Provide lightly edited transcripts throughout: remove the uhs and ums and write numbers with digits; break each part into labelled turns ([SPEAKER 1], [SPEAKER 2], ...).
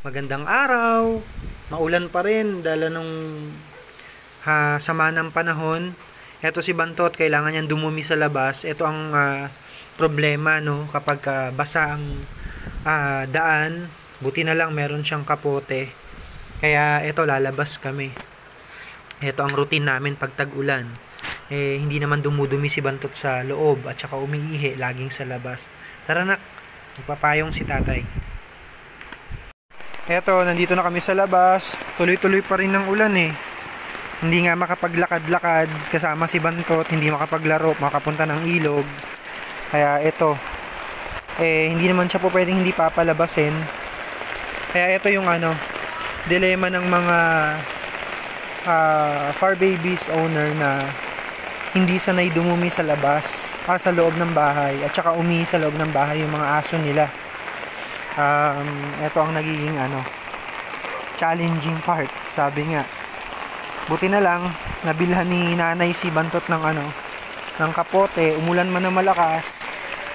[SPEAKER 1] Magandang araw. Maulan pa rin dala nung sama ng panahon. Eto si Bantot, kailangan niyang dumumi sa labas. Ito ang problema, no, kapag basa ang daan. Buti na lang meron siyang kapote. Kaya eto, lalabas kami. Ito ang routine namin pag tag-ulan. Hindi naman dumudumi si Bantot sa loob at saka umiihi laging sa labas. Tara nak, magpapayong si tatay. Eto, nandito na kami sa labas. Tuloy-tuloy pa rin ng ulan eh. Hindi nga makapaglakad-lakad kasama si Bantot, hindi makapaglaro, makapunta ng ilog. Kaya eto, hindi naman siya po pwedeng hindi papalabasin. Kaya eto yung dilema ng mga fur babies owner na hindi sanay dumumi sa labas, sa loob ng bahay, at saka umihi sa loob ng bahay yung mga aso nila. Ito ang nagiging challenging part, sabi nga. Buti na lang nabilhan ni nanay si Bantot ng kapote, umulan man na malakas.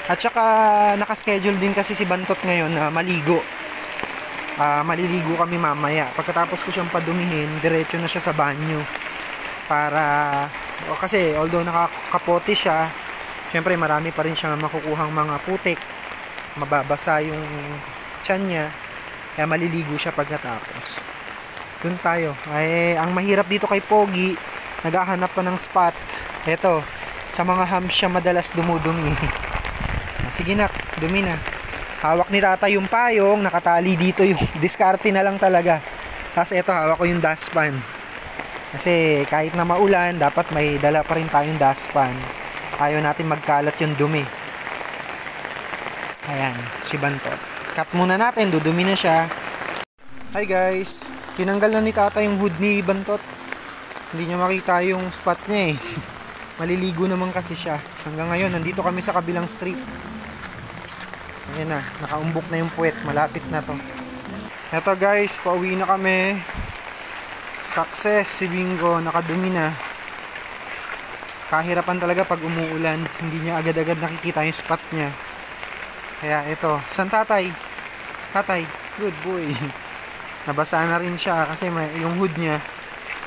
[SPEAKER 1] At saka nakaschedule din kasi si Bantot ngayon na maligo. Maliligo kami mamaya. Pagkatapos ko siyang padumihin, diretso na siya sa banyo. Kasi although nakakapote siya, syempre marami pa rin siyang makukuhang mga putik. Mababasa yung tiyan niya, kaya maliligo siya pagkatapos. Dun tayo. Ang mahirap dito kay Pogi, naghahanap pa ng spot. Eto, sa mga hams siya madalas dumudumi. Sige nak, dumi na. Hawak ni tata yung payong, nakatali dito yung diskarte na lang talaga. Tapos eto, hawak ko yung dustpan. Kasi kahit na maulan, dapat may dala pa rin tayong dustpan. Ayaw natin magkalat yung dumi. Ayan, si Bantot. Cut muna natin, dudumi na siya. Hi guys, tinanggal na ni tata yung hood ni Bantot. Hindi niya makita yung spot niya eh. Maliligo naman kasi siya. Hanggang ngayon, nandito kami sa kabilang street. Ayan na, nakaumbok na yung puwet. Malapit na to. Eto guys, pauwi na kami. Success, si Bingo, nakadumi na. Kahirapan talaga pag umuulan. Hindi niya agad-agad nakikita yung spot niya. Kaya ito, san tatay? Tatay, good boy. Nabasa na rin siya kasi yung hood niya,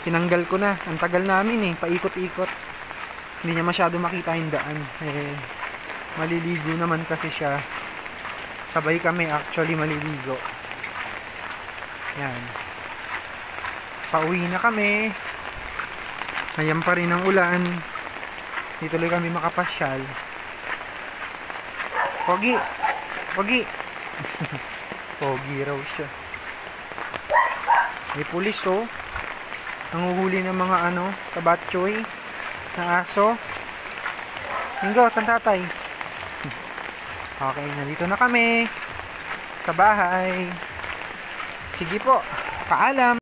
[SPEAKER 1] tinanggal ko na. Ang tagal namin paikot-ikot. Hindi niya masyado makita yung daan. Maliligo naman kasi siya. Sabay kami actually maliligo. Yan. Pauwi na kami. Ayan pa rin ang ulan. Di tuloy kami makapasyal. Pogi! Pogi! Pogi raw siya. May pulis nanguhuli ng mga kabatchoy na aso. Bingo, san tatay? Okay, nandito na kami sa bahay. Sige po, paalam!